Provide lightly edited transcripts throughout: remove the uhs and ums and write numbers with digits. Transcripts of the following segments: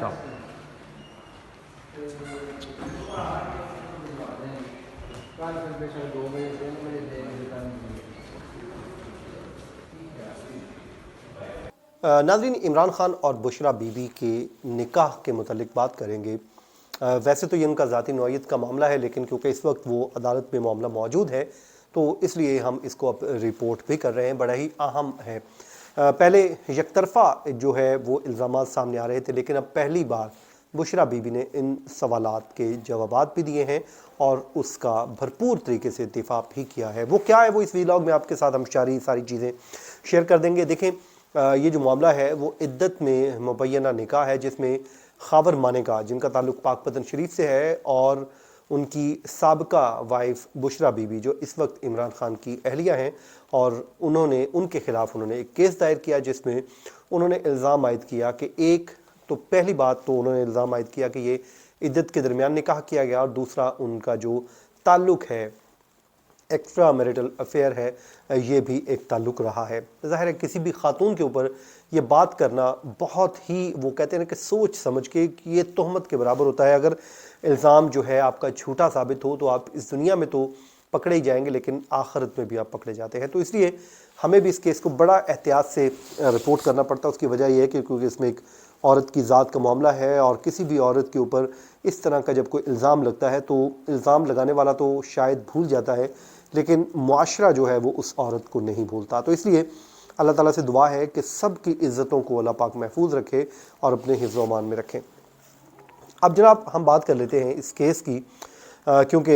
Ciao. नाज़रीन, इमरान खान और बुशरा बीबी के निकाह के मुतालिक बात करेंगे। वैसे तो ये उनका ज़ाती नौइयत का मामला है, लेकिन क्योंकि इस वक्त वो अदालत में मामला मौजूद है तो इसलिए हम इसको अब रिपोर्ट भी कर रहे हैं। बड़ा ही अहम है। पहले यकतरफ़ा जो है वो इल्ज़ामात सामने आ रहे थे, लेकिन अब पहली बार बुशरा बीबी ने इन सवालात के जवाबात भी दिए हैं और उसका भरपूर तरीके से दिफा भी किया है। वो क्या है, वो इस वीलॉग में आपके साथ हम सारी चीज़ें शेयर कर देंगे। देखें, ये जो मामला है वो इद्दत में मुबैना निकाह है, जिसमें खावर माने का, जिनका ताल्लुक़ पाकपतन शरीफ से है, और उनकी साबका वाइफ बुशरा बीबी जो इस वक्त इमरान खान की अहलिया हैं, और उनके ख़िलाफ़ उन्होंने एक केस दायर किया जिसमें उन्होंने इल्ज़ाम आयद किया कि पहली बात तो उन्होंने इल्ज़ाम आयद किया कि ये इद्दत के दरमियान निकाह किया गया, और दूसरा उनका जो ताल्लुक़ है, एक्स्ट्रा मैरिटल अफेयर है, ये भी एक ताल्लुक़ रहा है। ज़ाहिर है किसी भी खातून के ऊपर ये बात करना बहुत ही, वो कहते हैं कि सोच समझ के, कि ये तोहमत के बराबर होता है। अगर इल्ज़ाम जो है आपका झूठा साबित हो तो आप इस दुनिया में तो पकड़े ही जाएंगे, लेकिन आखिरत में भी आप पकड़े जाते हैं। तो इसलिए हमें भी इस केस को बड़ा एहतियात से रिपोर्ट करना पड़ता है। उसकी वजह यह है कि क्योंकि इसमें एक औरत की ज़ात का मामला है, और किसी भी औरत के ऊपर इस तरह का जब कोई इल्ज़ाम लगता है तो इल्ज़ाम लगाने वाला तो शायद भूल जाता है, लेकिन मुआशरा जो है वो उस औरत को नहीं भूलता। तो इसलिए अल्लाह ताला से दुआ है कि सब की इज़्ज़तों को अल्लाह पाक महफूज रखे और अपने हिफ्ज़ व अमान में रखें। अब जनाब हम बात कर लेते हैं इस केस की, क्योंकि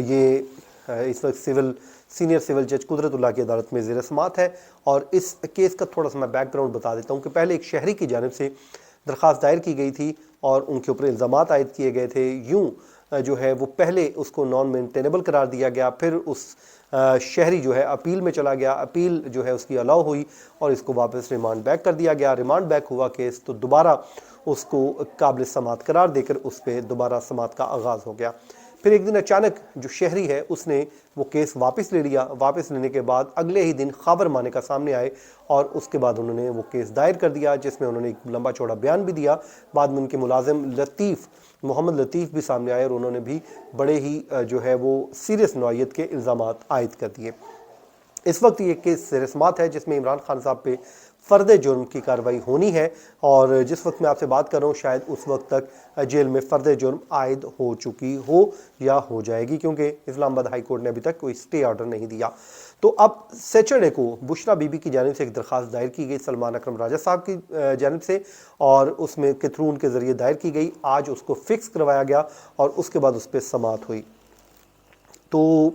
ये इस वक्त सीनियर सिविल जज कुदरतुल्लाह की अदालत में ज़ेर समाअत है। और इस केस का थोड़ा सा मैं बैकग्राउंड बता देता हूँ कि पहले एक शहरी की जानिब से दरख्वास्त दायर की गई थी और उनके ऊपर इल्ज़ामात आयद किए गए थे। यूँ जो है वो पहले उसको नॉन मेंटेनेबल करार दिया गया, फिर उस शहरी जो है अपील में चला गया, अपील जो है उसकी अलाउ हुई और इसको वापस रिमांड बैक कर दिया गया। रिमांड बैक हुआ केस तो दोबारा उसको काबिल समाअत करार देकर उस पर दोबारा समाअत का आगाज़ हो गया। फिर एक दिन अचानक जो शहरी है उसने वो केस वापस ले लिया। वापस लेने के बाद अगले ही दिन खबर माने का सामने आए और उसके बाद उन्होंने वो केस दायर कर दिया, जिसमें उन्होंने एक लंबा चौड़ा बयान भी दिया। बाद में उनके मुलाजिम मोहम्मद लतीफ़ भी सामने आए और उन्होंने भी बड़े ही जो है वो सीरियस नौइयत के इल्ज़ामात आयद कर दिए। इस वक्त ये केस ज़ेर समाअत है जिसमें इमरान खान साहब पे फ़र्द जुर्म की कार्रवाई होनी है, और जिस वक्त मैं आपसे बात कर रहा हूँ शायद उस वक्त तक जेल में फ़र्द जुर्म आयद हो चुकी हो या हो जाएगी, क्योंकि इस्लामाबाद हाई कोर्ट ने अभी तक कोई स्टे ऑर्डर नहीं दिया। तो अब सैटरडे को बुशरा बीबी की जानिब से एक दरख्वास्त दायर की गई सलमान अकरम राजा साहब की जानिब से, और उसमें के थ्रू उनके ज़रिए दायर की गई। आज उसको फ़िक्स करवाया गया और उसके बाद उस पर समाअत हुई। तो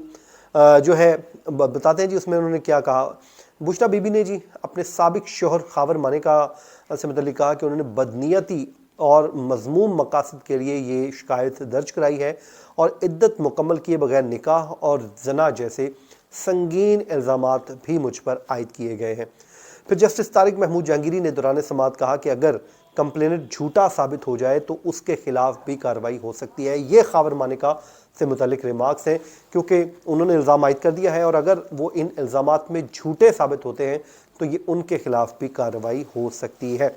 जो है बताते हैं जी उसमें उन्होंने क्या कहा। बुशरा बीबी ने जी अपने साबिक शोहर खावर माने का से मतलब कहा कि उन्होंने बदनीयती और मज़मूम मकासद के लिए ये शिकायत दर्ज कराई है और इद्दत मुकम्मल किए बगैर निकाह और जना जैसे संगीन इल्ज़ामात भी मुझ पर आयद किए गए हैं। फिर जस्टिस तारिक महमूद जहांगीरी ने दौरान समाअत कहा कि अगर कंप्लेनेंट झूठा साबित हो जाए तो उसके खिलाफ भी कार्रवाई हो सकती है। ये खावर मानिका से मुतल्लिक रिमार्क्स हैं, क्योंकि उन्होंने इल्ज़ाम आयद कर दिया है और अगर वो इन इल्ज़ामात में झूठे साबित होते हैं तो ये उनके खिलाफ भी कार्रवाई हो सकती है।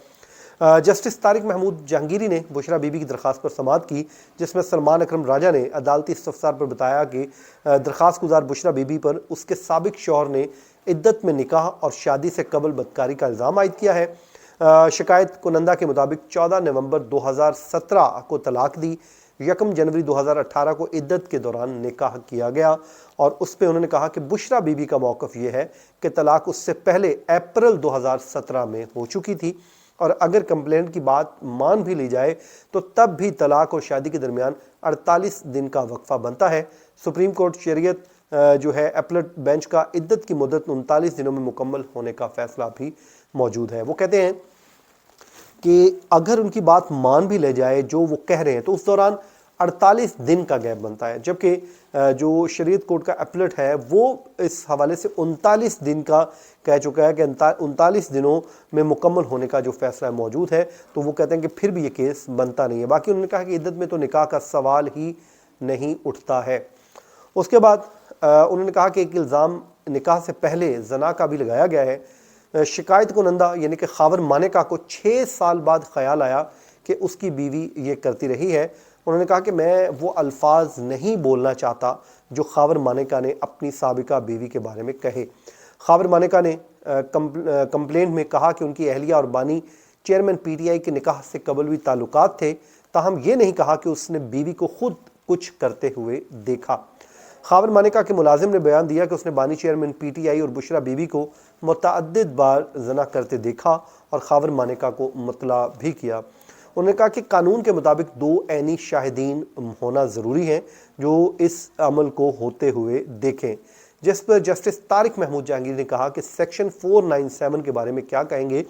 जस्टिस तारिक महमूद जहांगीरी ने बुशरा बीबी की दरख्वास्त पर समाअत की, जिसमें सलमान अकरम राजा ने अदालती इस्तफसार पर बताया कि दरख्वास्त गुजार बुशरा बीबी पर उसके साबिक शौहर ने इद्दत में निकाह और शादी से कबल बदकारी का इल्ज़ाम आयद किया है। शिकायत कुनंदा के मुताबिक 14 नवंबर 2017 को तलाक दी, 1 जनवरी 2018 को इद्दत के दौरान निकाह किया गया, और उस पर उन्होंने कहा कि बुशरा बीबी का मौक़िफ़ ये है कि तलाक उससे पहले अप्रैल 2017 में हो चुकी थी, और अगर कंप्लेंट की बात मान भी ली जाए तो तब भी तलाक और शादी के दरमियान 48 दिन का वक्फा बनता है। सुप्रीम कोर्ट शरीयत जो है अपीलेट बेंच का इद्दत की मुद्दत 39 दिनों में मुकम्मल होने का फैसला भी मौजूद है। वो कहते हैं कि अगर उनकी बात मान भी ले जाए जो वो कह रहे हैं तो उस दौरान 48 दिन का गैप बनता है, जबकि जो शरीयत कोर्ट का अपीलेट है वो इस हवाले से 39 दिन का कह चुका है कि 39 दिनों में मुकम्मल होने का जो फैसला मौजूद है। तो वो कहते हैं कि फिर भी ये केस बनता नहीं है। बाकी उन्होंने कहा कि इद्दत में तो निकाह का सवाल ही नहीं उठता है। उसके बाद उन्होंने कहा कि एक इल्ज़ाम निकाह से पहले जना का भी लगाया गया है। शिकायत कुनंदा यानी कि खावर मानेका को 6 साल बाद ख्याल आया کہ اس کی بیوی یہ کرتی رہی ہے۔ انہوں نے کہا کہ میں وہ الفاظ نہیں بولنا چاہتا جو خاور مانیکا نے اپنی سابقہ بیوی کے بارے میں کہے۔ خاور مانیکا نے کمپلینٹ میں کہا کہ ان کی اہلیہ اور بانی چیئرمین پی ٹی آئی کے نکاح سے قبل بھی تعلقات تھے، تاہم یہ نہیں کہا کہ اس نے بیوی کو خود کچھ کرتے ہوئے دیکھا۔ خاور مانیکا کے ملازم نے بیان دیا کہ اس نے بانی چیئرمین پی ٹی آئی اور بشرا بی بی کو متعدد بار زنا کرتے دیکھا اور خاور مانیکا کو مطلع بھی کیا۔ انہوں نے کہا کہ قانون کے مطابق 2 عینی شاہدین ہونا ضروری ہیں جو اس عمل کو ہوتے ہوئے دیکھیں، جس پر جسٹس طارق محمود جہانگیر نے کہا کہ سیکشن 497 کے بارے میں کیا کہیں گے۔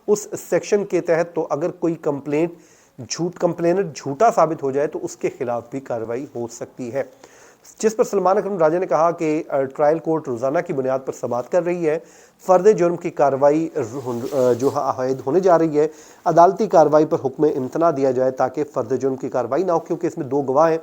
اس سیکشن کے تحت تو اگر کوئی کمپلینٹ جھوٹا ثابت ہو جائے تو اس کے خلاف بھی کارروائی ہو سکتی ہے، جس پر سلمان اکرم راجہ نے کہا کہ ٹرائل کورٹ روزانہ کی بنیاد پر سماعت کر رہی ہے، فرد جرم کی کارروائی جو عائد ہونے جا رہی ہے، عدالتی کارروائی پر حکم امتناع دیا جائے تاکہ فرد جرم کی کارروائی نہ ہو، کیونکہ اس میں 2 گواہ ہیں۔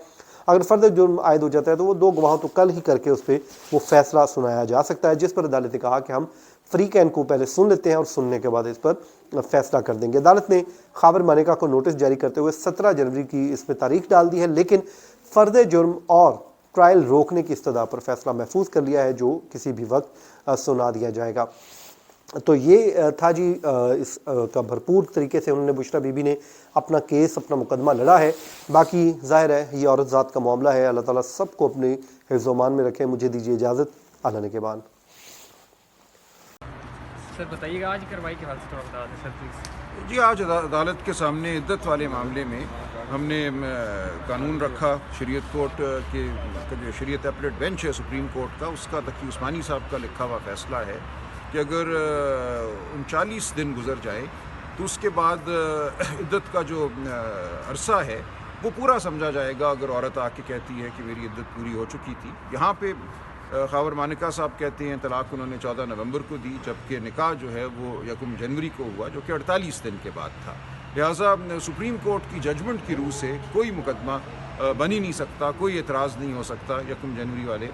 اگر فرد جرم عائد ہو جاتا ہے تو وہ 2 گواہوں تو کل ہی کر کے اس پہ وہ فیصلہ سنایا جا سکتا ہے، جس پر عدالت نے کہا کہ ہم فری کین کو پہلے سن لیتے ہیں اور سننے کے بعد اس پر فیصلہ کر دیں گے۔ عدالت نے خاور مانیکا کو نوٹس جاری کرتے ہوئے 17 جنوری کی اس میں تاریخ ڈال دی ہے، لیکن فرد جرم اور ٹرائل روکنے کی استدعا پر فیصلہ محفوظ کر لیا ہے جو کسی بھی وقت سنا دیا جائے گا۔ تو یہ تھا جی اس کا بھرپور طریقے سے انہوں نے بشرا بی بی نے اپنا کیس اپنا مقدمہ لڑا ہے۔ باقی ظاہر ہے یہ عورت ذات کا معاملہ ہے، اللہ تعالیٰ سب کو اپنے حفظ و امان میں رکھے۔ مجھے دیجیے اجازت، اعلیٰ نگہبان۔ سر بتائیے گا آج کارروائی کے حوالے سے تھوڑا بتا دیں سر پلیز۔ جی آج عدالت کے سامنے عدت والے معاملے میں ہم نے قانون رکھا شریعت کورٹ کے جو شریعت اپلیٹ بینچ ہے سپریم کورٹ کا، اس کا تقی عثمانی صاحب کا لکھا ہوا فیصلہ ہے کہ اگر 39 دن گزر جائے تو اس کے بعد عدت کا جو عرصہ ہے وہ پورا سمجھا جائے گا۔ اگر عورت آ کے کہتی ہے کہ میری عدت پوری ہو چکی تھی، یہاں پہ خاور مانیکا صاحب کہتے ہیں طلاق انہوں نے 14 نومبر کو دی، جبکہ نکاح جو ہے وہ 1 جنوری کو ہوا جو کہ 48 دن کے بعد تھا۔ لہٰذا سپریم کورٹ کی ججمنٹ کی روح سے کوئی مقدمہ بن ہی نہیں سکتا، کوئی اعتراض نہیں ہو سکتا 1 جنوری والے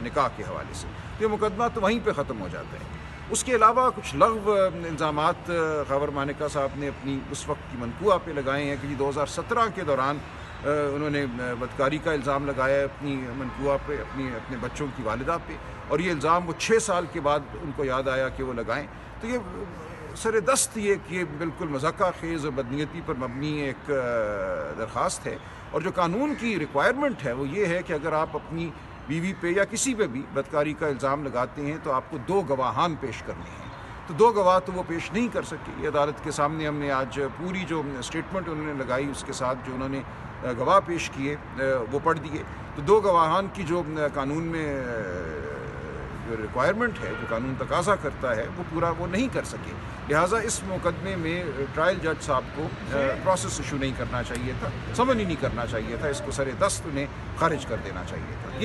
نکاح کے حوالے سے، یہ مقدمہ تو وہیں پہ ختم ہو جاتا ہے۔ اس کے علاوہ کچھ لغو الزامات خاور مانیکا صاحب نے اپنی اس وقت کی منقوہ پہ لگائے ہیں کہ 2017 کے دوران انہوں نے بدکاری کا الزام لگایا ہے اپنی منقوہ پہ، اپنے بچوں کی والدہ پہ، اور یہ الزام وہ 6 سال کے بعد ان کو یاد آیا کہ وہ لگائیں۔ تو یہ سر دست یہ بالکل مذاکرہ خیز اور بدنیتی پر مبنی ایک درخواست ہے، اور جو قانون کی ریکوائرمنٹ ہے وہ یہ ہے کہ اگر آپ اپنی بیوی پہ یا کسی پہ بھی بدکاری کا الزام لگاتے ہیں تو آپ کو 2 گواہان پیش کرنے ہیں، تو 2 گواہ تو وہ پیش نہیں کر سکے۔ یہ عدالت کے سامنے ہم نے آج پوری جو اسٹیٹمنٹ انہوں نے لگائی اس کے ساتھ جو انہوں نے گواہ پیش کیے وہ پڑھ دیے، تو 2 گواہان کی جو قانون میں جو ریکوائرمنٹ ہے، جو قانون تقاضا کرتا ہے، وہ پورا وہ نہیں کر سکے۔ لہٰذا اس مقدمے میں ٹرائل جج صاحب کو پروسیس ایشو نہیں کرنا چاہیے تھا، سمن ہی نہیں کرنا چاہیے تھا، اس کو سر دست انہیں خارج کر دینا چاہیے تھا۔